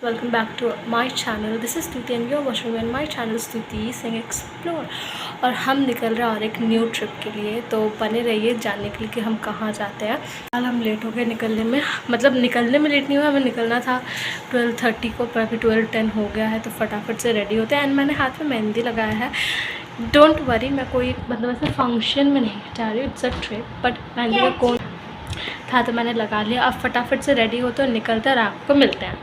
Welcome back to my channel. This is Stuti and you're watching on my channel Stuti Singh Explore. और हम निकल रहे हैं और एक न्यू ट्रिप के लिए, तो बने रहिए जानने के लिए कि हम कहाँ जाते हैं। कल हम लेट हो गए निकलने में, मतलब निकलने में लेट नहीं हुआ, हमें निकलना था 12:30 को, पर अभी 12:10 हो गया है, तो फटाफट से रेडी होते हैं। एंड मैंने हाथ में मेहंदी लगाया है। डोंट वरी, मैं कोई मतलब ऐसे फंक्शन में नहीं जा रही हूँ, it's a trip, but mehndi का कौन था तो मैंने लगा लिया। अब फटाफट से रेडी होते और निकलते हैं और आपको मिलते हैं।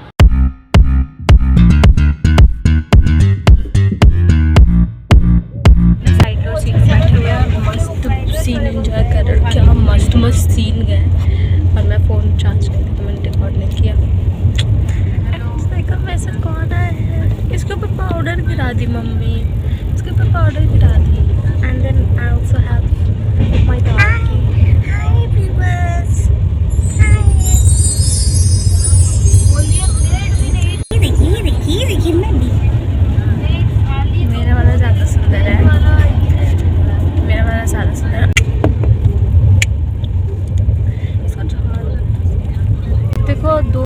सीन एंजॉय कर रहे, क्या मस्त मस्त सीन गए। और मैं फ़ोन चार्ज कर दी तो मैंने रिकॉर्ड नहीं किया। वैसे कौन है, इसके ऊपर पाउडर गिरा दी मम्मी, इसके ऊपर पाउडर गिरा दी। And then I also have my doggy. Hi viewers, देखिए मेरा वाला ज़्यादा सुंदर है, मेरा वाला ज़्यादा सुंदर है। देखो दो,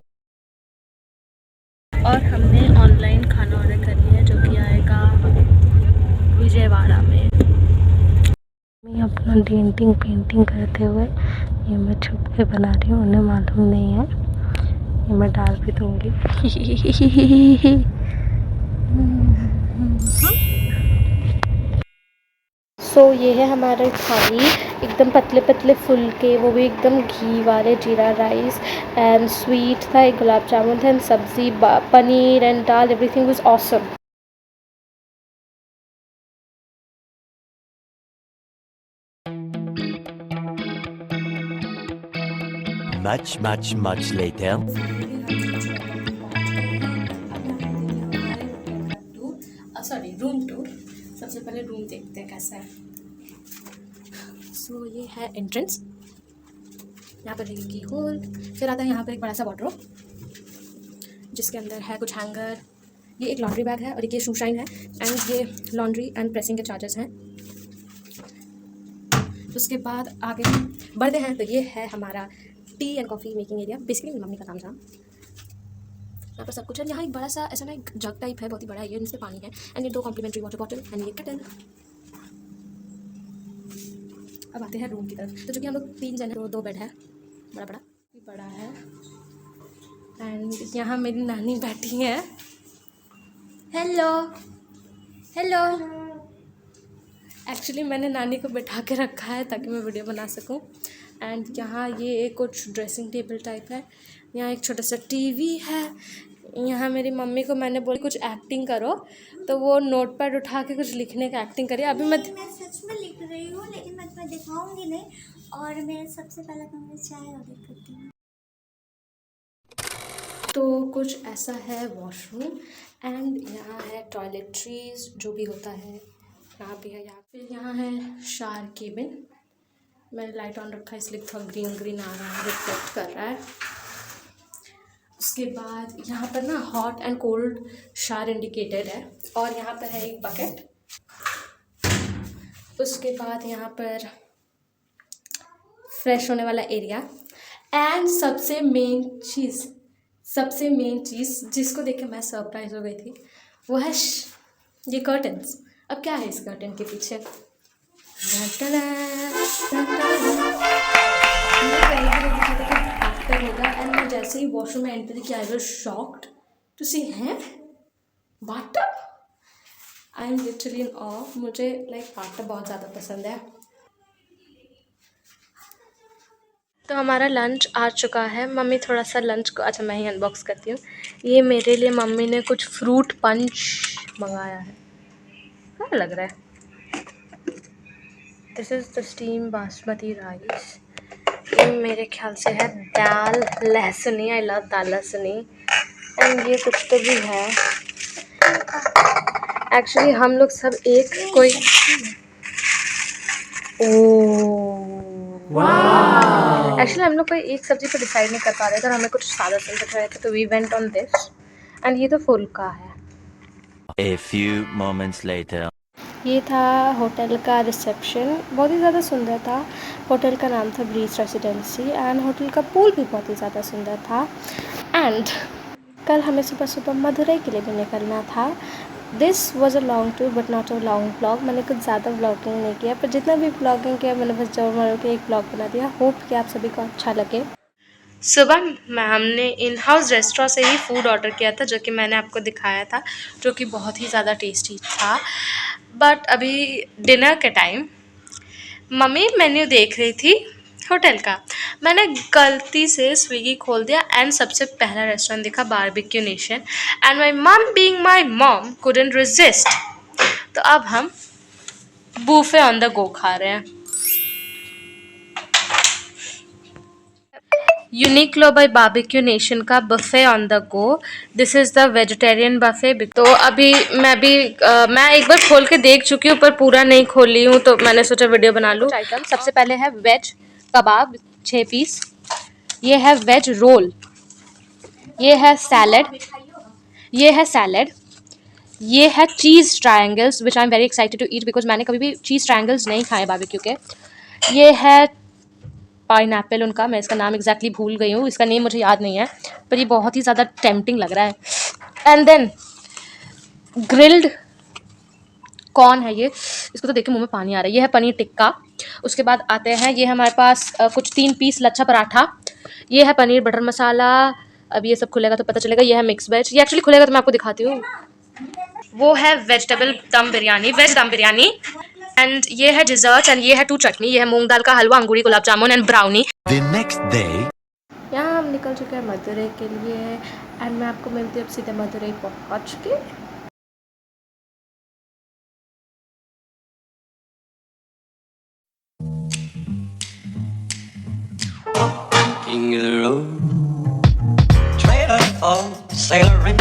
और हमने ऑनलाइन खाना ऑर्डर कर लिया है जो कि आएगा विजयवाड़ा में। मैं अपना पेंटिंग करते हुए ये मैं छुप के बना रही हूँ, उन्हें मालूम नहीं है, ये मैं डाल भी दूँगी। सो ये है हमारे थाली, एकदम पतले पतले फुलके, वो भी एकदम घी वाले, जीरा राइस एंड स्वीट था, एक गुलाब जामुन था एंड सब्ज़ी, paneer and dal, everything was awesome. Much later. Sorry, room tour. सबसे पहले रूम देखते हैं कैसा है। सो ये है एंट्रेंस, यहाँ पर रहेगी की होल, फिर आता है यहाँ पर एक बड़ा सा वार्डरोब जिसके अंदर है कुछ हैंगर, ये एक लॉन्ड्री बैग है और एक ये शू शाइन है, एंड ये लॉन्ड्री एंड प्रेसिंग के चार्जेस हैं। उसके बाद आगे बढ़ते हैं तो ये है हमारा T and coffee making area, basically mummy का काम था। यहाँ पर सब कुछ है। यहाँ एक बड़ा सा ऐसा ना एक जग टाइप है, बहुत ही बड़ा है ये, इसमें पानी है, एंड ये 2 कॉम्प्लीमेंट्री वाटर बॉटल एंड ये केटल। अब आते हैं रूम की तरफ, तो जो कि हम लोग 3 जन हैं, 2 बेड है, बड़ा है। एंड यहाँ मेरी नानी बैठी है। Hello hello. एक्चुअली मैंने नानी को बैठा के रखा है ताकि मैं वीडियो बना सकूं। एंड यहाँ ये एक कुछ ड्रेसिंग टेबल टाइप है, यहाँ एक छोटा सा टीवी है। यहाँ मेरी मम्मी को मैंने बोली कुछ एक्टिंग करो, तो वो नोटपैड उठा के कुछ लिखने का एक्टिंग करिए। अभी मैं सच में लिख रही हूँ, लेकिन मैं तुम्हें दिखाऊंगी नहीं। और मैं सबसे पहले कमरे चाय ऑर्डर करती हूँ। तो कुछ ऐसा है वॉशरूम, एंड यहाँ है टॉयलेट्रीज जो भी होता है, यहाँ भी है। यहाँ फिर यहाँ है शावर केबिन, मैंने लाइट ऑन रखा है इसलिए थोड़ा ग्रीन ग्रीन आ रहा है, रिफ्लेक्ट कर रहा है। उसके बाद यहाँ पर ना hot and cold shower indicated है, और यहाँ पर है एक बकेट। उसके बाद यहाँ पर फ्रेश होने वाला एरिया, एंड सबसे मेन चीज़ जिसको देख के मैं सरप्राइज हो गई थी, वो है ये कर्टन्स। अब क्या है इस कर्टन के पीछे, एक्टर होगा। एंड मैं जैसे ही वॉशरूम में एंटर किया, I was shocked to see है bathtub. I am literally in awe, मुझे लाइक बाथटब बहुत ज़्यादा पसंद है। तो हमारा लंच आ चुका है। मम्मी थोड़ा सा लंच को, अच्छा मैं ही अनबॉक्स करती हूँ। ये मेरे लिए मम्मी ने कुछ फ्रूट पंच मंगाया है, क्या लग रहा है। This is the steam basmati rice. ये मेरे ख्याल से है दाल लहसुनी, आई लव दाल लहसुनी। एंड ये कुछ तो भी है, एक्चुअली हम लोग सब एक कोई एक्चुअली हम लोग कोई एक सब्जी पर डिसाइड नहीं कर पा रहे थे और हमें कुछ सादा सा दिख रहे थे, तो we went on this. And ये तो फुल्का है। A few moments later. ये था होटल का रिसेप्शन, बहुत ही ज़्यादा सुंदर था। होटल का नाम था ब्रीज रेसिडेंसी, एंड होटल का पूल भी बहुत ही ज़्यादा सुंदर था। एंड कल हमें सुबह सुबह मदुरई के लिए भी निकलना था। This was a long tour but not a long blog. मैंने कुछ ज़्यादा ब्लॉगिंग नहीं किया, पर जितना भी ब्लॉगिंग किया मैंने बस जोर मार के एक ब्लॉग बना दिया। होप कि आप सभी को अच्छा लगे। सुबह में हमने इन हाउस रेस्टोरेंट से ही फूड ऑर्डर किया था, जो कि मैंने आपको दिखाया था, जो कि बहुत ही ज़्यादा टेस्टी था। बट अभी डिनर के टाइम मम्मी मेन्यू देख रही थी होटल का। मैंने गलती से स्विगी खोल दिया एंड सबसे पहला रेस्टोरेंट दिखा बारबेक्यू नेशन, एंड माई मम being my mom couldn't resist. तो अब हम बूफे ऑन द गो खा रहे हैं। यूनिक्लो बाय बारबेक्यू नेशन का buffet on the go. This is the vegetarian buffet. तो अभी मैं एक बार खोल के देख चुकी हूँ, पर पूरा नहीं खोली हूँ, तो मैंने सोचा वीडियो बना लूँ। आइटम सबसे पहले है वेज कबाब 6 पीस, ये है वेज रोल, ये है सैलड, ये है cheese triangles which I am very excited to eat because मैंने कभी भी चीज़ ट्रायंगल्स नहीं खाए बारबेक्यू के। ये है पाइनएप्पल उनका, मैं इसका नाम एग्जैक्टली भूल गई हूँ, इसका नेम मुझे याद नहीं है, पर ये बहुत ही ज़्यादा टेम्पटिंग लग रहा है। एंड देन ग्रिल्ड कॉर्न है ये, इसको तो देख के मुँह में पानी आ रहा है। ये है पनीर टिक्का। उसके बाद आते हैं, ये हमारे पास कुछ 3 पीस लच्छा पराठा, ये है पनीर बटर मसाला। अब ये सब खुलेगा तो पता चलेगा। ये है मिक्स वेज, ये एक्चुअली खुलेगा तो मैं आपको दिखाती हूँ। वो है वेजिटेबल दम बिरयानी, वेज दम बिरयानी। एंड ये है डिजर्ट, एंड ये है 2 चटनी, ये है मूंग दाल का हलवा, अंगूरी, गुलाब जामुन and brownie. The next day. यहाँ हम निकल चुके हैं मदुरई के लिए, एंड मैं आपको मिलती हूँ अब सीधे मदुरई पहुँच के। King of the road, trailer for sailoring.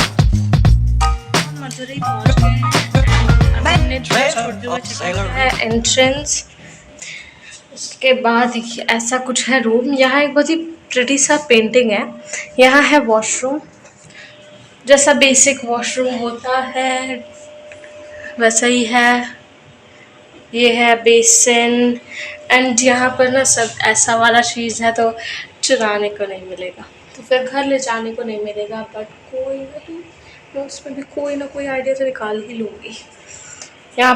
Madurai पहुँच गए हैं। अब हमने ड्रेस छोड़ते हुए चला है एंट्रेंस। उसके बाद ऐसा कुछ है रूम। यहाँ एक बहुत ही प्रिटी सा पेंटिंग है। यहाँ है वॉशरूम, जैसा बेसिक वॉशरूम होता है वैसा ही है। ये है बेसिन, एंड यहाँ पर ना सब ऐसा वाला चीज़ है, तो चुराने को नहीं मिलेगा, तो फिर घर ले जाने को नहीं मिलेगा। बट कोई नहीं, मैं उसमें भी कोई ना कोई आइडिया तो निकाल ही लूँगी। यहाँ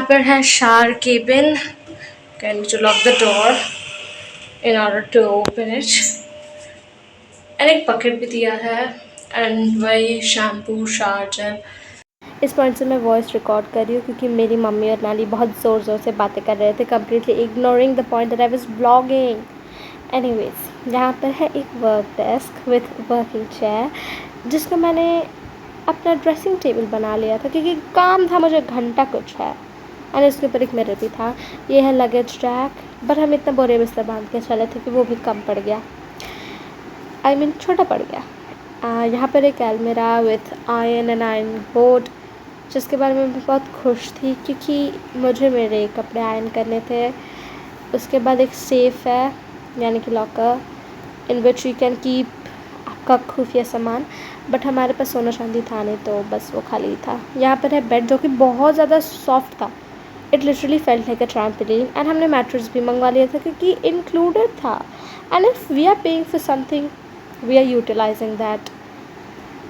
पर है shower cabin. Can to lock the door in order to open it. And एक बकेट भी दिया है, एंड वही शैम्पू शावर जेल। इस पॉइंट से मैं वॉइस रिकॉर्ड कर रही हूँ क्योंकि मेरी मम्मी और नानी बहुत ज़ोर ज़ोर से बातें कर रहे थे, completely ignoring the point that I was blogging. Anyways, यहाँ पर है एक work desk with working chair, जिसको मैंने अपना ड्रेसिंग टेबल बना लिया था क्योंकि काम था मुझे घंटा कुछ है। एंड उसके ऊपर एक मिरर भी था। ये है लगेज रैक, बट हम इतना बोरे बिस्तर बांध के चले थे कि वो भी कम पड़ गया, आई मीन छोटा पड़ गया। यहाँ पर एक अलमीरा with iron and iron board, जिसके बारे में मैं बहुत खुश थी क्योंकि मुझे मेरे कपड़े आयरन करने थे। उसके बाद एक सेफ़ है, यानी कि locker, in which you can keep आपका खुफिया सामान, बट हमारे पास सोना चांदी था नहीं, तो बस वो खाली था। यहाँ पर है बेड, जो कि बहुत ज़्यादा सॉफ्ट था। It literally felt like a trampoline. And हमने मैट्रेस भी मंगवा लिया था क्योंकि इंक्लूडेड था। And if we are paying for something we are utilising that.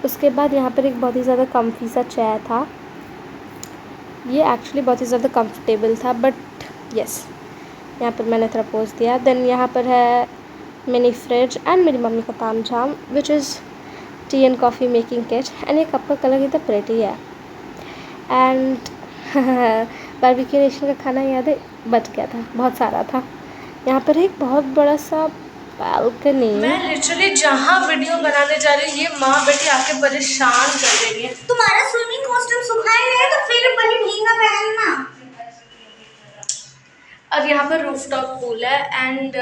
उसके बाद यहाँ पर एक बहुत ही ज़्यादा कम्फी सा चेयर था। ये एक्चुअली बहुत ही ज़्यादा कंफर्टेबल था, बट यस, यहाँ पर मैंने थोड़ा पोज दिया। देन यहाँ पर है मिनी फ्रिज एंड मेरी मम्मी का ताम झाम, which is T and coffee making kit. And ये कप का कलर इतना प्रेटी है। एंड बारबेक्यू नेशन का खाना याद है, बच गया था, बहुत सारा था। यहाँ पर एक बहुत बड़ा सा बालकनी। मैं लिटरली जहाँ वीडियो बनाने जा रही हूँ, ये माँ बेटी आके परेशान कर दे रही है। तुम्हारा स्विमिंग कॉस्ट्यूम सुखा ही नहीं तो फिर वही भीगा पहनना। अब यहाँ पर रूफटॉप पूल है, एंड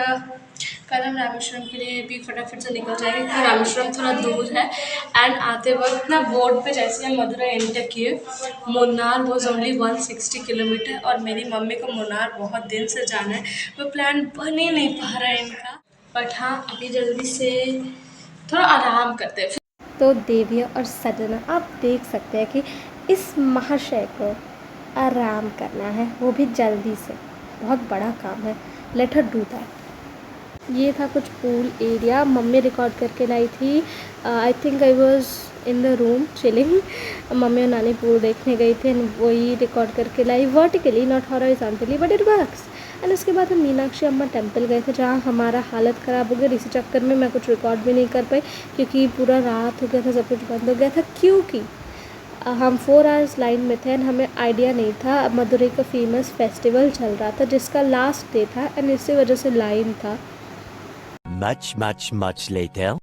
कल हम रामेश्वरम के लिए भी फटाफट से निकल जाएंगे क्योंकि रामेश्वरम थोड़ा दूर है। एंड आते वक्त ना बोर्ड पे जैसे हम मदुरई एंटर किए, मुन्नार वॉज ओनली 160 किलोमीटर, और मेरी मम्मी को मुन्नार बहुत दिन से जाना है, वो प्लान बन ही नहीं पा रहा है इनका। बट हाँ, अभी जल्दी से थोड़ा आराम करते हैं। तो देविया और सजना, आप देख सकते हैं कि इस महाशय को आराम करना है, वो भी जल्दी से। बहुत बड़ा काम है, लेट हर डू दैट। ये था कुछ पूल एरिया, मम्मी रिकॉर्ड करके लाई थी। I think I was in the room chilling. Mummy और नानी पूल देखने गई थी, वही रिकॉर्ड करके लाई vertically, not horizontally, but it works. And उसके बाद हम मीनाक्षी अम्मा टेम्पल गए थे, जहाँ हमारा हालत ख़राब हो गया। इसी चक्कर में मैं कुछ रिकॉर्ड भी नहीं कर पाई, क्योंकि पूरा रात हो गया था, सब कुछ बंद हो गया था। क्योंकि हम 4 आवर्स लाइन में थे एंड हमें आइडिया नहीं था, मदुरई का फेमस फेस्टिवल चल रहा था जिसका लास्ट डे था, एंड इसी वजह से लाइन था। Much later.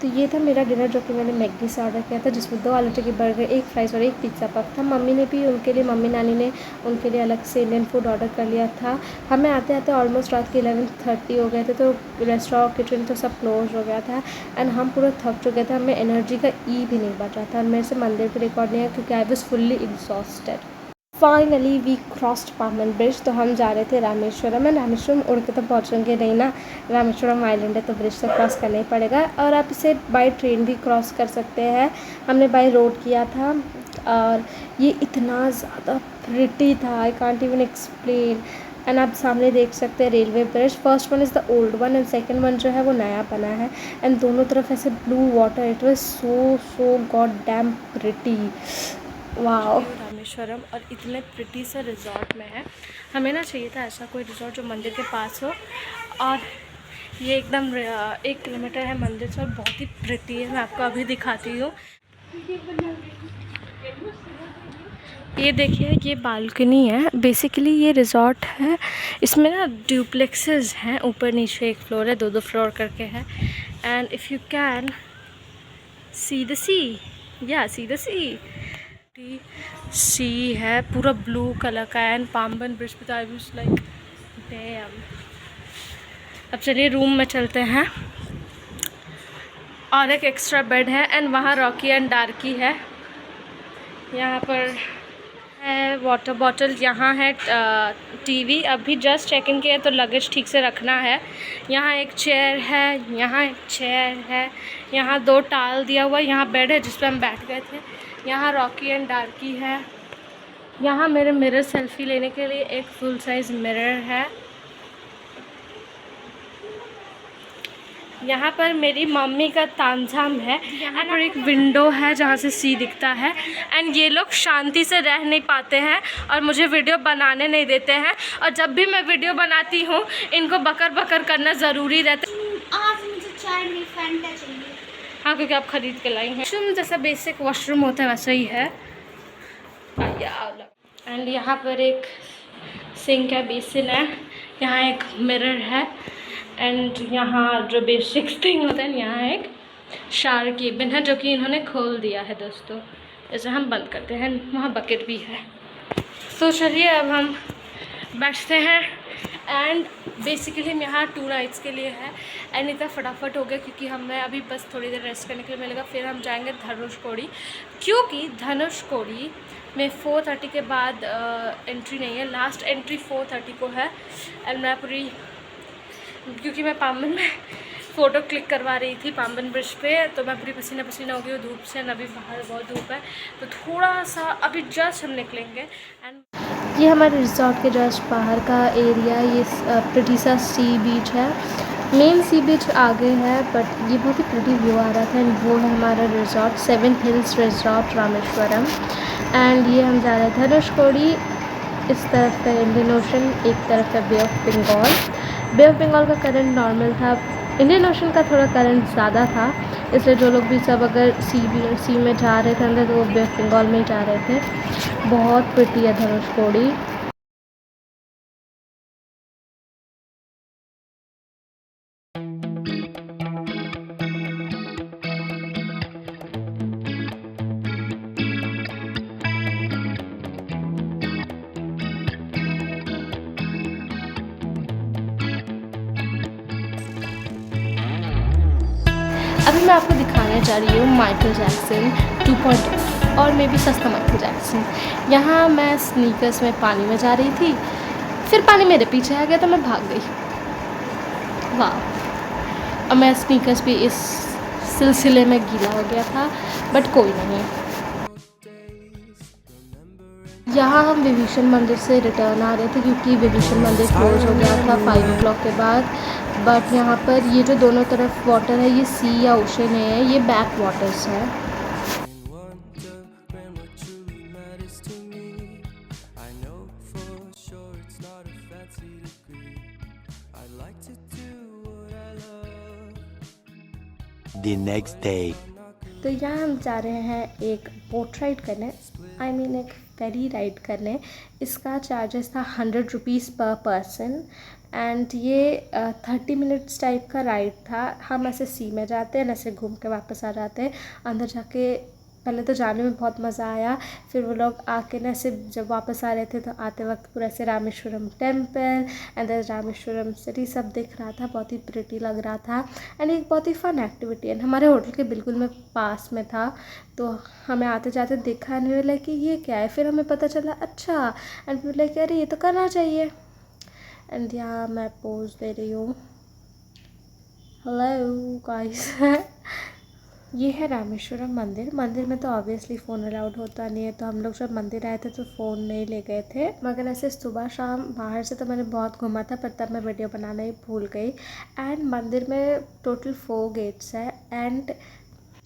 तो ये था मेरा डिनर, जो कि मैंने मैगी से ऑर्डर किया था, जिसमें 2 आलू टिक्की बर्गर, 1 फ्राइज़ और 1 पिज़्ज़ा पफ था। मम्मी ने भी उनके लिए, मम्मी नानी ने उनके लिए अलग से इंडियन फूड ऑर्डर कर लिया था। हमें आते आते ऑलमोस्ट रात के 11:30 हो गए थे, तो रेस्टोरेंट किचन तो सब क्लोज हो गया था एंड हम पूरा थक चुके थे। हमें एनर्जी का भी नहीं बच रहा था, और मेरे से मंदिर पर रिकॉर्ड नहीं है क्योंकि I was fully exhausted. Finally we crossed Pamban bridge, तो हम जा रहे थे रामेश्वरम। एंड रामेश्वरम उड़ के तो पहुँचेंगे नहीं ना, रामेश्वरम आइलैंड है तो ब्रिज तो क्रॉस करना ही पड़ेगा। और आप इसे बाय ट्रेन भी क्रॉस कर सकते हैं, हमने बाय रोड किया था। और ये इतना ज़्यादा प्रिटी था, I can't even explain. And आप सामने देख सकते हैं railway bridge, first one is the old one and second one जो है वो नया बना है। एंड दोनों तरफ ऐसे blue water, it was so god damn pretty. Wow, Rameswaram और इतने प्रिटी से रिजॉर्ट में है। हमें ना चाहिए था ऐसा कोई रिजॉर्ट जो मंदिर के पास हो, और ये एकदम 1 किलोमीटर है मंदिर से और बहुत ही प्रिटी है। मैं आपको अभी दिखाती हूँ। ये देखिए, ये बालकनी है, बेसिकली ये रिजॉर्ट है। इसमें ना ड्यूप्लेक्सेस हैं, ऊपर नीचे 1 फ्लोर है, 2 फ्लोर करके है। And if you can see the sea, या सी द सी है, पूरा ब्लू कलर का। एंड पाम्बन ब्रिज पे आई वाज लाइक डैम। अब चलिए रूम में चलते हैं, और एक एक्स्ट्रा बेड है एंड वहाँ रॉकी एंड डार्की है। यहाँ पर है वाटर बॉटल, यहाँ है टीवी। अभी जस्ट चेक इन किया तो लगेज ठीक से रखना है। यहाँ एक चेयर है, यहाँ एक चेयर है, यहाँ 2 टाल दिया हुआ है, यहाँ बेड है जिस पर हम बैठ गए थे। यहाँ रॉकी एंड डार्की है। यहाँ मेरे मिरर सेल्फी लेने के लिए एक फुल साइज़ मिरर है। यहाँ पर मेरी मम्मी का तामझाम है। यहाँ पर एक विंडो है जहाँ से सी दिखता है। एंड ये लोग शांति से रह नहीं पाते हैं और मुझे वीडियो बनाने नहीं देते हैं, और जब भी मैं वीडियो बनाती हूँ इनको बकर बकर करना ज़रूरी रहता है। आज मुझे चाय में फैंटा चाहिए। हाँ, क्योंकि आप ख़रीद के लाई हैं। वॉशरूम जैसा बेसिक वॉशरूम होता है वैसा ही है। एंड यहाँ पर एक सिंक है, बेसिन है, यहाँ एक मिरर है। एंड यहाँ जो बेसिक थिंग होता है, यहाँ एक शावर केबिन है जो कि इन्होंने खोल दिया है दोस्तों, जैसे हम बंद करते हैं। वहाँ बकेट भी है। तो चलिए अब हम बैठते हैं। एंड बेसिकली हम यहाँ 2 नाइट्स के लिए है। एंड इतना फटाफट हो गया क्योंकि हमें अभी बस थोड़ी देर रेस्ट करने के लिए मिलेगा, फिर हम जाएंगे धनुषकोडी, क्योंकि धनुषकोडी में 4:30 के बाद एंट्री नहीं है। लास्ट एंट्री 4:30 को है। एंड मैं पूरी, क्योंकि मैं पाम्बन में फ़ोटो क्लिक करवा रही थी पाम्बन ब्रिज पे, तो मैं पूरी पसीना पसीना हो गई हूँ धूप से। अभी बाहर बहुत धूप है, तो थोड़ा सा अभी जस्ट हम निकलेंगे। एंड ये हमारे रिजॉर्ट के जस्ट बाहर का एरिया, ये प्रिटी सा सी बीच है। मेन सी बीच आगे है, बट ये बहुत ही प्रिटी व्यू आ रहा था। एंड वो है हमारा resort, 7 hills resort Rameswaram. And ये हम जा रहे थे धनुषकोडी। इस तरफ है इंडियन ओशन, एक तरफ है bay of Bengal. Bay of Bengal का करंट नॉर्मल था, इंडियन ओशन का थोड़ा करंट ज़्यादा था, इसलिए जो लोग भी सब अगर सी में जा रहे थे अंदर, तो वो बे ऑफ बंगाल में ही जा रहे थे। बहुत प्रिटी है धनुषकोडी। अभी मैं आपको दिखाने जा रही हूँ माइकल जैक्सन 2.0, और मे भी सस्ता माइकल जैक्सन। यहाँ मैं स्नीकर्स में पानी में जा रही थी, फिर पानी मेरे पीछे आ गया तो मैं भाग गई। वाह, और मैं स्नीकर्स भी इस सिलसिले में गीला हो गया था, बट कोई नहीं। यहाँ हम विभीषण मंदिर से रिटर्न आ रहे थे क्योंकि विभीषण मंदिर क्लोज हो गया था 5 o'clock के बाद। बट यहाँ पर ये जो दोनों तरफ वाटर है ये सी या ओशन है, ये बैक वाटर्स है। The next day. तो यहाँ हम जा रहे हैं एक बोट राइड करने, आई मीन एक फेरी राइड करने। इसका चार्जेस था 100 रुपीज़ पर पर्सन एंड ये 30 मिनट्स टाइप का राइड था। हम ऐसे सी में जाते हैं, ऐसे घूम के वापस आ जाते हैं। अंदर जाके पहले तो जाने में बहुत मज़ा आया, फिर वो लोग आके ना ऐसे जब वापस आ रहे थे तो आते वक्त पूरा ऐसे Rameswaram temple and Rameswaram city सब दिख रहा था, बहुत ही प्रिटी लग रहा था एंड एक बहुत ही फ़न एक्टिविटी एंड हमारे होटल के बिल्कुल में पास में था। तो हमें आते जाते देखा नहीं बोला कि ये क्या है, फिर हमें पता चला अच्छा एंड फिर बोला कि अरे ये तो करना चाहिए। एंड यहाँ मैं पोज दे रही हूँ, हेलो गाइस। ये है रामेश्वरम मंदिर। मंदिर में तो ऑब्वियसली फ़ोन अलाउड होता नहीं है, तो हम लोग जब मंदिर आए थे तो फ़ोन नहीं ले गए थे, मगर ऐसे सुबह शाम बाहर से तो मैंने बहुत घूमा था, पर तब मैं वीडियो बनाना ही भूल गई। एंड मंदिर में टोटल 4 गेट्स है एंड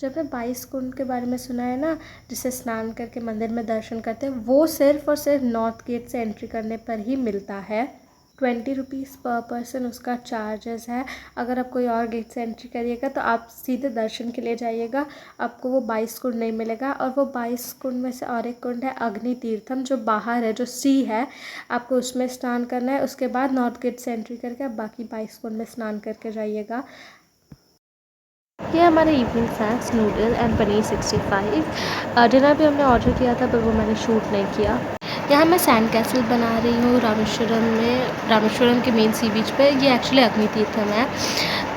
जब मैं 22 कुंड के बारे में सुना है ना, जिसे स्नान करके मंदिर में दर्शन करते हैं, वो सिर्फ और सिर्फ नॉर्थ गेट से एंट्री करने पर ही मिलता है। 20 रुपीज़ पर पर्सन उसका चार्जेस है। अगर आप कोई और गेट से एंट्री करिएगा तो आप सीधे दर्शन के लिए जाइएगा, आपको वो 22 कुंड नहीं मिलेगा। और वो 22 कुंड में से और एक कुंड है अग्नि तीर्थम, जो बाहर है, जो सी है, आपको उसमें स्नान करना है। उसके बाद नॉर्थ गेट से एंट्री करके आप बाकी 22 कुंड में स्नान करके जाइएगा। ये हमारे evening snacks noodle and paneer 65। Dinner भी हमने ऑर्डर किया था पर वो मैंने शूट नहीं किया। यहाँ मैं सैंड कैसल बना रही हूँ रामेश्वरम में, रामेश्वरम के मेन सी बीच पे। ये एक्चुअली अग्नि तीर्थम है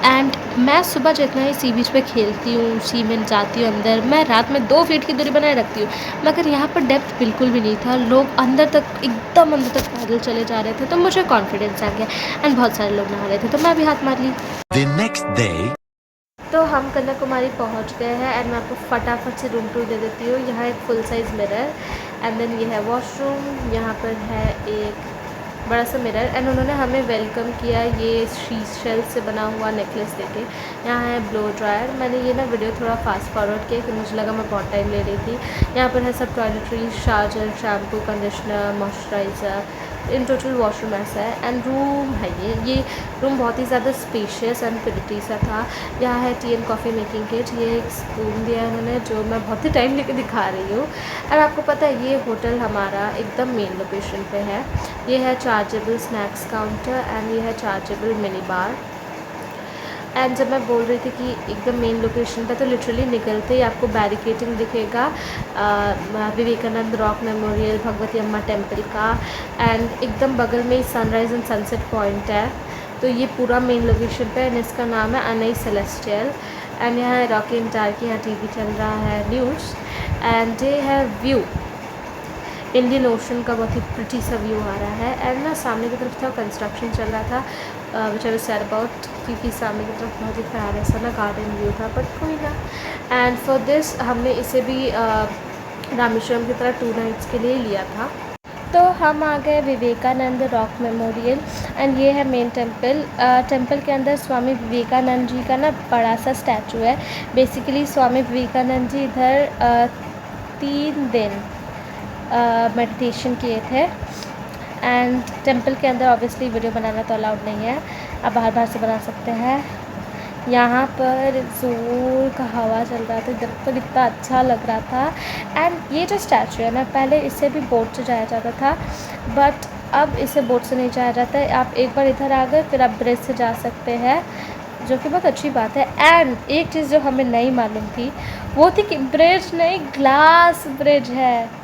एंड मैं सुबह जितना ही सी बीच पे खेलती हूँ, सी में जाती हूँ अंदर, मैं रात में 2 फीट की दूरी बनाए रखती हूँ, मगर यहाँ पर डेप्थ बिल्कुल भी नहीं था। लोग अंदर तक, एकदम अंदर तक पैदल चले जा रहे थे, तो मुझे कॉन्फिडेंस आ गया एंड बहुत सारे लोग नहा रहे थे तो मैं भी हाथ मार ली। The next day. तो हम कन्याकुमारी पहुंच गए हैं एंड मैं आपको फटाफट से रूम टूर दे देती हूँ। यहाँ एक full size mirror and then ये है वॉशरूम, यहाँ पर है एक बड़ा सा मिरर एंड उन्होंने हमें वेलकम किया ये शीशेल से बना हुआ नेकलेस देके। यहाँ है ब्लो ड्रायर। मैंने ये ना वीडियो थोड़ा फास्ट फॉरवर्ड किया क्योंकि मुझे लगा मैं बहुत टाइम ले रही थी। यहाँ पर है सब toiletries, charger, shampoo, conditioner, moisturiser, in total washroom ऐसा है एंड रूम है ये रूम बहुत ही ज़्यादा स्पेशियस एंड प्रिटी सा था। यहाँ है T and coffee making kit, ये एक स्पून दिया है उन्होंने जो मैं बहुत ही टाइम लेके दिखा रही हूँ। और आपको पता है ये होटल हमारा एकदम मेन लोकेशन पे है। ये है चार्जेबल स्नैक्स काउंटर एंड ये है चार्जेबल मिनी बार। एंड जब मैं बोल रही थी कि एकदम मेन लोकेशन पे, तो लिटरली निकलते ही आपको बैरिकेटिंग दिखेगा विवेकानंद रॉक मेमोरियल, भगवती अम्मा टेम्पल का एंड एकदम बगल में ही सनराइज़ एंड सनसेट पॉइंट है। तो ये पूरा मेन लोकेशन पे एंड इसका नाम है अनई सेलेस्टियल। एंड यहाँ है रॉकी एंड टार्की, यहाँ टीवी चल रहा है न्यूज़ एंड ये है व्यू, इंडियन ओशन का बहुत ही प्रिटी सा व्यू आ रहा है। एंड ना सामने की तरफ था कंस्ट्रक्शन चल रहा था विच आई वाज सैड अबाउट, क्योंकि सामने की तरफ बहुत ही प्यारा सा ना गार्डन व्यू था, बट कोई ना। एंड फॉर दिस हमने इसे भी रामेश्वरम की तरह 2 नाइट्स के लिए लिया था। तो हम आ गए विवेकानंद रॉक मेमोरियल एंड ये है मेन टेम्पल। टेम्पल के अंदर स्वामी विवेकानंद जी का ना बड़ा सा स्टैचू है। बेसिकली स्वामी विवेकानंद जी इधर 3 दिन मेडिटेशन किए थे एंड टेम्पल के अंदर ऑब्वियसली वीडियो बनाना तो अलाउड नहीं है, आप बाहर से बना सकते हैं। यहाँ पर ज़ोर का हवा चल रहा था, इधर पर इतना अच्छा लग रहा था। एंड ये जो स्टैचू है ना, पहले इसे भी बोट से जाया जाता था बट अब इसे बोट से नहीं जाया जाता है। आप एक बार इधर आ गए फिर आप ब्रिज से जा सकते हैं, जो कि बहुत अच्छी बात है। एंड एक चीज़ जो हमें नहीं मालूम थी वो थी कि ब्रिज नहीं, ग्लास ब्रिज है।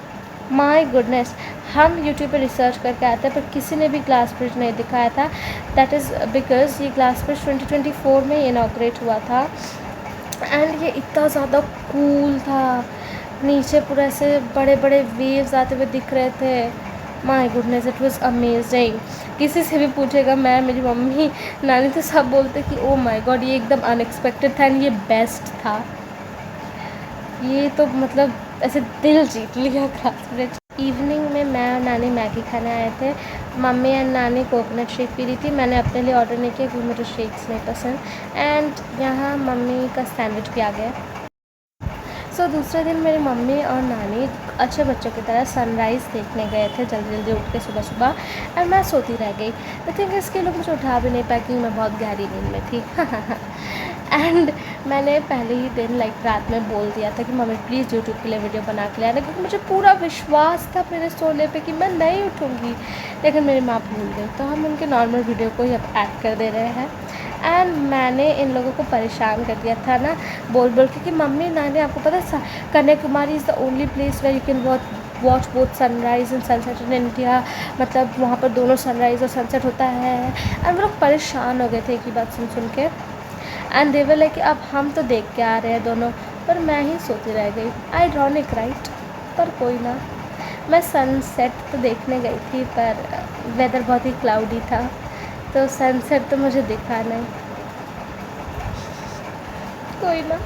माय गुडनेस, हम यूट्यूब पे रिसर्च करके आते हैं पर किसी ने भी ग्लास ब्रिज नहीं दिखाया था। दैट इज़ बिकॉज़ ये ग्लास ब्रिज 2024 में इनॉग्रेट हुआ था एंड ये इतना ज़्यादा कूल था। नीचे पूरा ऐसे बड़े बड़े वेव्स आते हुए दिख रहे थे। My goodness, it was amazing. किसी से भी पूछेगा, मैं, मेरी मम्मी, नानी, तो सब बोलते कि ओ माय गॉड ये एकदम अनएक्सपेक्टेड था एंड ये बेस्ट था। ये तो मतलब ऐसे दिल जीत लिया ग्लास ब्रिज। इवनिंग में मैं और नानी मैगी खाने आए थे। मम्मी एंड नानी कोकोनट शेक पी रही थी। मैंने अपने लिए ऑर्डर नहीं किया क्योंकि मुझे शेक्स नहीं पसंद। एंड यहाँ मम्मी का सैंडविच भी आ गया। सो दूसरे दिन मेरी मम्मी और नानी अच्छे बच्चों की तरह सनराइज़ देखने गए थे जल्दी जल्दी उठ के सुबह सुबह, एंड मैं सोती रह गई। द थिंग इसके लोग मुझे उठा भी नहीं पाए क्योंकि मैं बहुत गहरी नींद में थी। एंड मैंने पहले ही दिन रात में बोल दिया था कि मम्मी प्लीज़ यूट्यूब के लिए वीडियो बना के लाना, क्योंकि मुझे पूरा विश्वास था मेरे सोने पे कि मैं नहीं उठूँगी। लेकिन मेरी माँ भूल गई, तो हम उनके नॉर्मल वीडियो को ही अब ऐड कर दे रहे हैं। एंड मैंने इन लोगों को परेशान कर दिया था ना बोल बोल के कि मम्मी नानी आपको पता है Kanyakumari is the only place where you can watch both sunrise and sunset in India, मतलब वहाँ पर दोनों सनराइज़ और सनसेट होता है। एंड वो लोग परेशान हो गए थे एक ही बात सुन सुन के। एंड दे वर लाइक कि अब हम तो देख के आ रहे हैं दोनों, पर मैं ही सोती रह गई। आयरॉनिक राइट, पर कोई ना। मैं सनसेट तो देखने गई थी पर वेदर बहुत ही क्लाउडी था, तो सनसेट तो मुझे दिखा नहीं। कोई ना।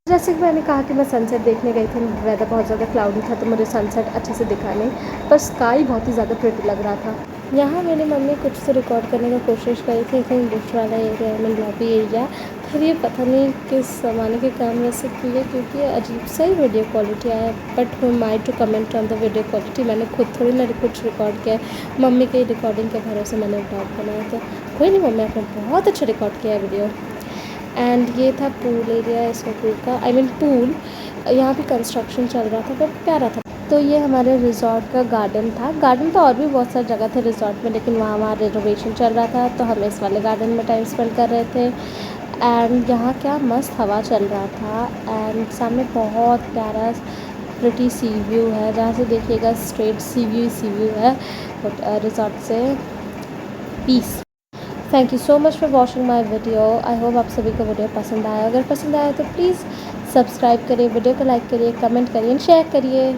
जैसे कि मैंने कहा कि मैं सनसेट देखने गई थी, वेदर बहुत ज़्यादा क्लाउडी था तो मुझे सनसेट अच्छे से दिखा नहीं, पर स्काई बहुत ही ज़्यादा प्रिटी लग रहा था। यहाँ मेरी मम्मी कुछ तो रिकॉर्ड करने की कोशिश करी थी, लेकिन दूसरा वाला एरिया में लॉबी एरिया, फिर ये पता नहीं किस ज़माने के कैमरे से की है क्योंकि अजीब सा ही वीडियो क्वालिटी आया। But who my to comment on the video quality, मैंने खुद थोड़ी ना कुछ रिकॉर्ड किया, मम्मी के रिकॉर्डिंग के भरोसे मैंने ब्लॉग बनाया था। कोई नहीं, मम्मी आपने बहुत अच्छा रिकॉर्ड किया है वीडियो। एंड ये था पूल एरिया स्विमिंग पूल का, आई मीन पूल। यहाँ भी कंस्ट्रक्शन चल रहा था, बहुत प्यारा था। तो ये हमारे रिज़ॉर्ट का गार्डन था। गार्डन तो और भी बहुत सारी जगह थे रिज़ॉर्ट में, लेकिन वहाँ रिनोवेशन चल रहा था तो हम इस वाले गार्डन में टाइम स्पेंड कर रहे थे। एंड यहाँ क्या मस्त हवा चल रहा था। एंड सामने बहुत प्यारा प्रिटी सी व्यू है, जहाँ से देखिएगा स्ट्रेट सी व्यू है रिज़ॉर्ट से। Peace. Thank you so much for watching my video. I hope आप सभी को वीडियो पसंद आया। अगर पसंद आया तो प्लीज़ सब्सक्राइब करिए, वीडियो को लाइक करिए, कमेंट करिए, शेयर करिए।